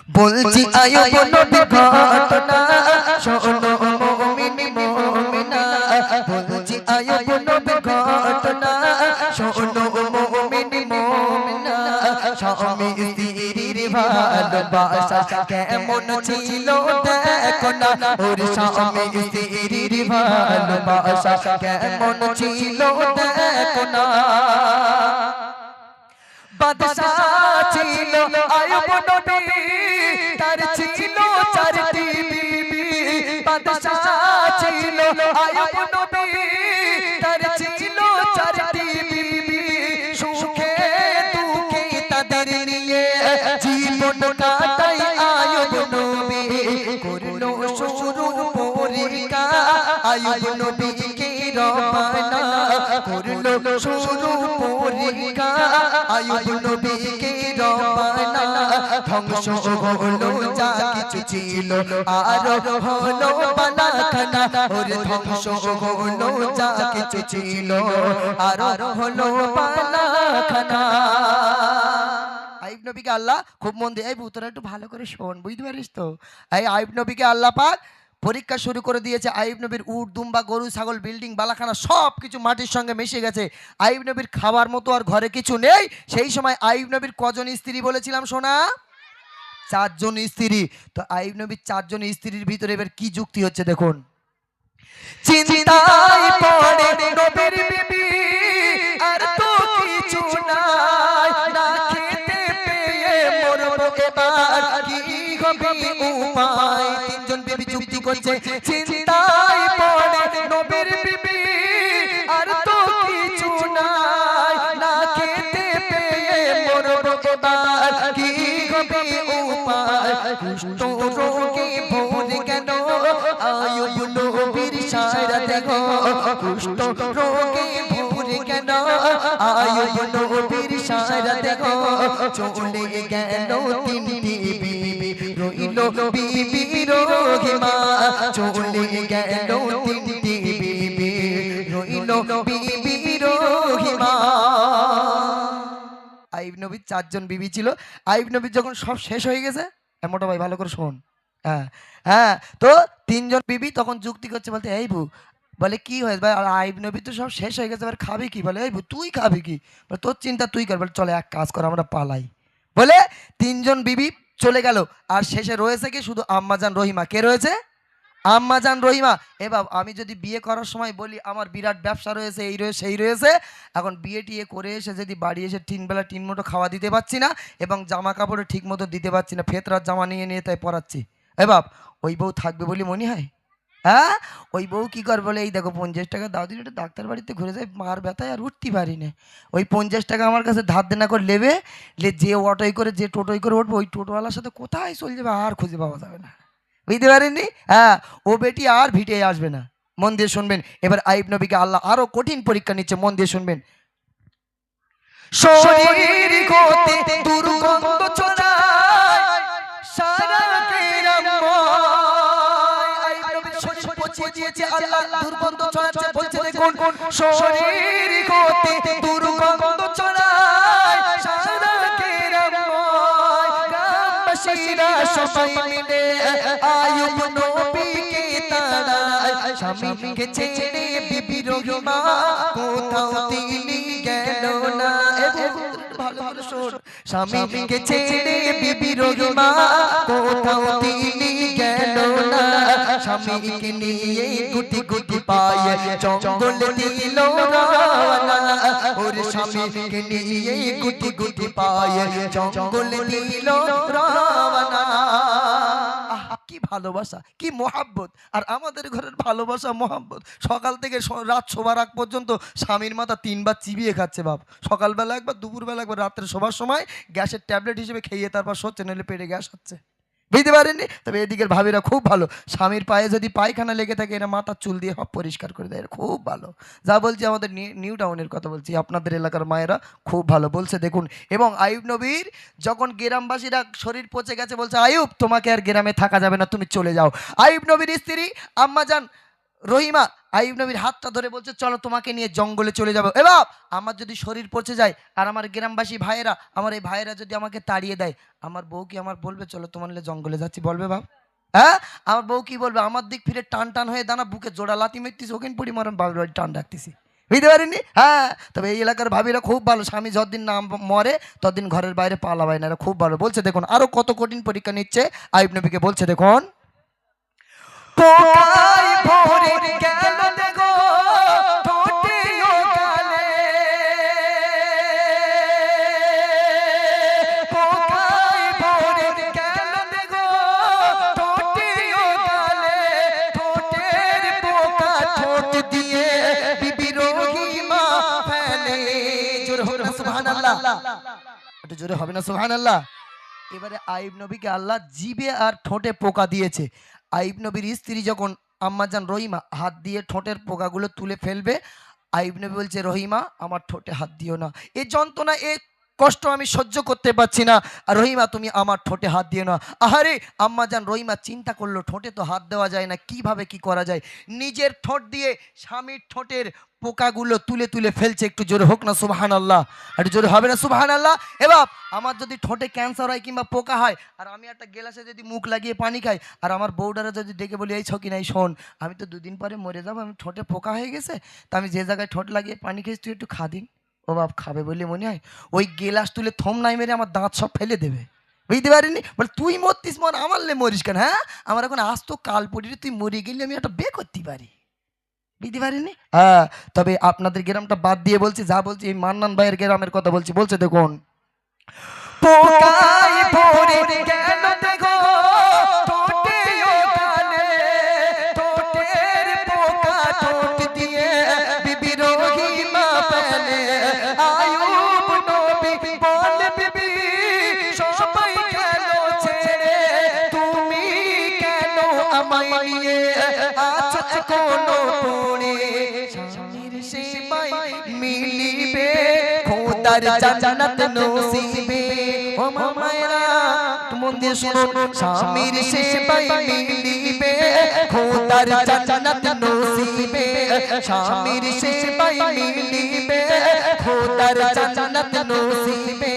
বলছি আয়ুব নবীর ঘটনা শোনো মুমিন মুমিনা বলছি আয়ুব নবীর ঘটনা শোনো মুমিন মুমিনা স্বামী স্ত্রীর ভালোবাসা কেমন ছিল দেখো না ওরে স্বামী স্ত্রীর ভালোবাসা কেমন ছিল দেখো না বাদশাহ ছিল আয়ুব নবী তার ছিল চারটি বিবি বাদশাহ ছিল আয়ুব নবী তার ছিল চারটি বিবি সুখে দুঃখে তাদের নিয়ে জীবন কাটাই আয়ুব নবী করলো শুরু পরীক্ষা আয়ুব নবীকে রবানা করলো শুরু পরীক্ষা আয়ুব নবীকে রবানা ধ্বংস হলো যা কিছু ছিল আর হলো বালাখানা ওর ধ্বংস হলো যা কিছু ছিল আর হলো বালাখানা আইব নবীকে আল্লাহ খুব মন দিয়ে এই তোরা একটু ভালো করে শোন বুঝতে পারিস তো এই আইব নবীকে আল্লাহ পাক পরীক্ষা শুরু করে দিয়েছে আইব নবীর উট দুম্বা গরু ছাগল বিল্ডিং বালাখানা সব কিছু মাটির সঙ্গে মিশে গেছে আইব নবীর খাবার মতো আর ঘরে কিছু নেই সেই সময় আইব নবীর কজন স্ত্রী বলেছিলাম শোনা চারজন স্ত্রী তো আইব নবীর চারজন স্ত্রীর ভিতরে এবার কি যুক্তি হচ্ছে দেখুন চিন্তায় পড়ে নবীর বিবি আর তো কিছু নাই না খেতে পেয়ে মরবো এবার কি হবে উপায় তিনজন বিবি যুক্তি করছে চিন্তায় পড়ে নবীর বিবি আর তো কিছু নাই না খেতে পেয়ে মরবো এবার কি হবে উপায় কুষ্ঠ রোগে ভরে কেন আয়ুব নবীর সারা দেখো কুষ্ঠ রোগে ভরে কেন আয়ুব নবীর সারা দেখো চলে গেল তিনটি বিবি রইল বিবি রোগিমা চলে গেল তিনটি বিবি রইল বিবি রোগিমা আইব নবীর চারজন বিবি ছিল আইব নবীর যখন সব শেষ হয়ে গেছে মোটা ভাই ভালো করে শোন হ্যাঁ তো তিনজন বিবি তখন যুক্তি করছে বলতে এই বু বলে কি হয়েছে ভাই আইব নবী তো সব শেষ হয়ে গেছে এবার খাবি কি বলে এই বু তুই খাবি কি বলে তোর চিন্তা তুই কর বলে চলে এক কাজ কর আমরা পালাই বলে তিনজন বিবি চলে গেল আর শেষে রয়েছে কি শুধু আম্মাজান রহিমা কে রয়েছে আম্মাজান রহিমা এবার আমি যদি বিয়ে করার সময় বলি আমার বিরাট ব্যবসা রয়েছে এই রয়েছে সেই রয়েছে এখন বিয়ে টিয়ে করে এসে যদি বাড়ি এসে তিনবেলা তিন মুঠো খাওয়া দিতে পারছি না এবং জামা কাপড়ে ঠিক মতো দিতে পারছি না ফেতরার জামা নিয়ে নিয়ে তাই পরাচ্ছি এবার ওই বউ থাকবে বলে মনে হয় হ্যাঁ ওই বউ কী কর বলে এই দেখো 50 টাকা দাও দিন একটা ডাক্তার বাড়িতে ঘুরে যায় মার ব্যথায় আর উঠতে পারি না ওই 50 টাকা আমার কাছে ধার দেনা করে নেবে যে অটোই করে যে টোটোই করে উঠবে ওই টোটোওয়ালার সাথে কোথায় চলে যাবে আর খুঁজে পাওয়া যাবে না বুঝতে পারেননি হ্যাঁ ও বেটি আর ভিটে আসবে না মন দিয়ে শুনবেন এবার আইব নবীকে আল্লাহ আরো কঠিন পরীক্ষা নিচ্ছে মন দিয়ে শুনবেন শরীর হতে দুর্গন্ধ ছড়ায় সারা গ্রামময় আইব নবীর শরীর পচিয়ে দিয়েছে আল্লাহ দুর্গন্ধ ছড়াচ্ছে বলছে দেখুন শরীর হতে দুর্গন্ধ ছড়ায় সারা গ্রামময় গ্রামবাসীরা সবাই মিলে আইব নবীকে তাড়ায় স্বামীকে ছেড়ে বিবি রহিমা কোথাও তিনি গেল না ভালো করে শোন স্বামীকে ছেড়ে বিবি রহিমা কোথাও তিনি গেল না স্বামীকে নিয়ে গুটি গুটি পায়ে জঙ্গলে দিল রওনা ওরে স্বামীকে নিয়ে গুটি গুটি পায়ে জঙ্গলে দিল রওনা কি ভালোবাসা কি মোহাব্বত আর আমাদের ঘরের ভালোবাসা মোহাব্বত সকাল থেকে রাত শোবার আগ পর্যন্ত স্বামীর মাথা 3 বার চিবিয়ে খাচ্ছে বাপ সকালবেলা একবার দুপুরবেলা একবার রাত্রে শোবার সময় গ্যাসের ট্যাবলেট হিসেবে খেয়ে তারপর সচ্ছে নইলে পেটে গ্যাস হচ্ছে বুঝতে পারেননি তবে এদিকের ভাবিরা খুব ভালো স্বামীর পায়ে যদি পায়খানা লেগে থাকে এরা মাথার চুল দিয়ে সব পরিষ্কার করে দেয় খুব ভালো যা বলছি আমাদের নিউ টাউনের কথা বলছি আপনাদের এলাকার মায়েরা খুব ভালো বলছে দেখুন এবং আইব নবীর যখন গ্রামবাসীরা শরীর পচে গেছে বলছে আইব তোমাকে আর গ্রামে থাকা যাবে না তুমি চলে যাও আইব নবীর স্ত্রী আম্মাজান রহিমা আইয়ুব নবীর হাতটা ধরে বলছে চলো তোমাকে নিয়ে জঙ্গলে চলে যাবো। এ বাপ, আমার যদি শরীর পচে যায় আর আমার গ্রামবাসী ভাইয়েরা, আমার এই ভাইয়েরা যদি আমাকে তাড়িয়ে দেয়, আমার বউ কি আমার বলবে চলো তোমার নিয়ে জঙ্গলে যাচ্ছি? বলবে বাপ? হ্যাঁ, আমার বউ কি বলবে? আমার দিক ফিরে টান টান হয়ে দানা বুকে জোড়া লাথি মেরতিস, ওখানে পড়ি মারণ বাবার বাড়ি টান রাখতেছি, বুঝতে পারিনি? হ্যাঁ, তবে এই এলাকার ভাবিরা খুব ভালো, স্বামী যতদিন না মরে ততদিন ঘরের বাইরে পালাবায় না, এরা খুব ভালো। বলছে দেখুন আরো কত কঠিন পরীক্ষা নিচ্ছে আইয়ুব নবীকে। বলছে দেখুন, পোকায় ভরে গেল দেখো ঠোঁটে ও গালে, পোকায় ভরে গেল দেখো ঠোঁটে ও গালে, ঠোঁটের পোকা ঠোঁট দিয়ে বিবি রহিমা ফেলে। জোরে হবে না সুবহানাল্লাহ? একটু জোরে হবে না সুবহানাল্লাহ? এবারে আইয়ুব নবীকে আল্লাহ জিবে আর ঠোঁটে পোকা দিয়েছে। আইয়ুব নবীর স্ত্রী যখন আম্মাজান রহিমা হাত দিয়ে ঠোঁটের পোকাগুলো তুলে ফেলবে, আইয়ুব নবী বলছে রহিমা আমার ঠোঁটে হাত দিও না, এ যন্ত্রণা এ কষ্ট আমি সহ্য করতে পারছি না, আর রহিমা তুমি আমার ঠোঁটে হাত দিও না। আহারে আম্মাজান রহিমা চিন্তা করলো ঠোঁটে তো হাত দেওয়া যায় না, কিভাবে কি করা যায়? নিজের ঠোঁট দিয়ে স্বামীর ঠোঁটের পোকাগুলো তুলে তুলে ফেলছে। একটু জোরে হোক না সুবহানাল্লাহ? একটু জোরে হবে না সুবহানাল্লাহ? এবার আমার যদি ঠোঁটে ক্যান্সার হয় কিংবা পোকা হয়, আর আমি একটা গ্লাসে যদি মুখ লাগিয়ে পানি খাই, আর আমার বউডারা যদি ডেকে বলি এই ছকি নাই শোন, আমি তো দুদিন পরে মরে যাবো, আমি ঠোঁটে পোকা হয়ে গেছে, তা আমি যে জায়গায় ঠোঁট লাগিয়ে পানি খেয়েছি তুই একটু খা দিন। ও বাপ খাবে বলে মনে হয়? ওই গেলাস তুলে থম নাই মেরে আমার দাঁত সব ফেলে দেবে, বুঝতে পারিনি? বলে তুই মরতিস মর, আমার লে মরিস কেন? হ্যাঁ, আমার এখন আজ তো কাল পড়ি, তুই মরে গেলে আমি একটা বে করতে পারি, বুঝতে পারিনি? হ্যাঁ, তবে আপনাদের গ্রামটা বাদ দিয়ে বলছি, যা বলছি এই মান্নান ভাইয়ের গ্রামের কথা বলছি। বলছে দেখুন, পোকায় ভরে গেল দেখো ঠোঁটে ও গালে, ঠোঁটের পোকা ঠোঁট দিয়ে বিবি রহিমা ফেলে। আইয়ুব নবী বলে বিবি সবাই গেল ছেড়ে, তুমি কেন আমায় নিয়ে আছো এখনো পড়ে? স্বামীর সেবায় মিলিবে খোদার জান্নাত নসিবে। ও মায়েরা মন দিয়ে শুনুন, স্বামীর সেবায় মিলিবে খোদার জান্নাত নসিবে, স্বামীর সেবায় মিলিবে খোদার জান্নাত নসিবে।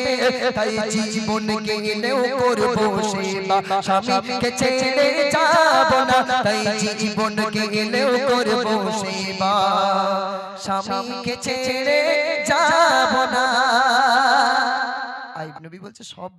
তাই জীবন গেলেও করব সেবা, স্বামীকে ছেড়ে যাব না, তাই জীবন গেলেও করব সেবা, স্বামীকে ছেড়ে যাব না। আইয়ুব নবী বলছে সব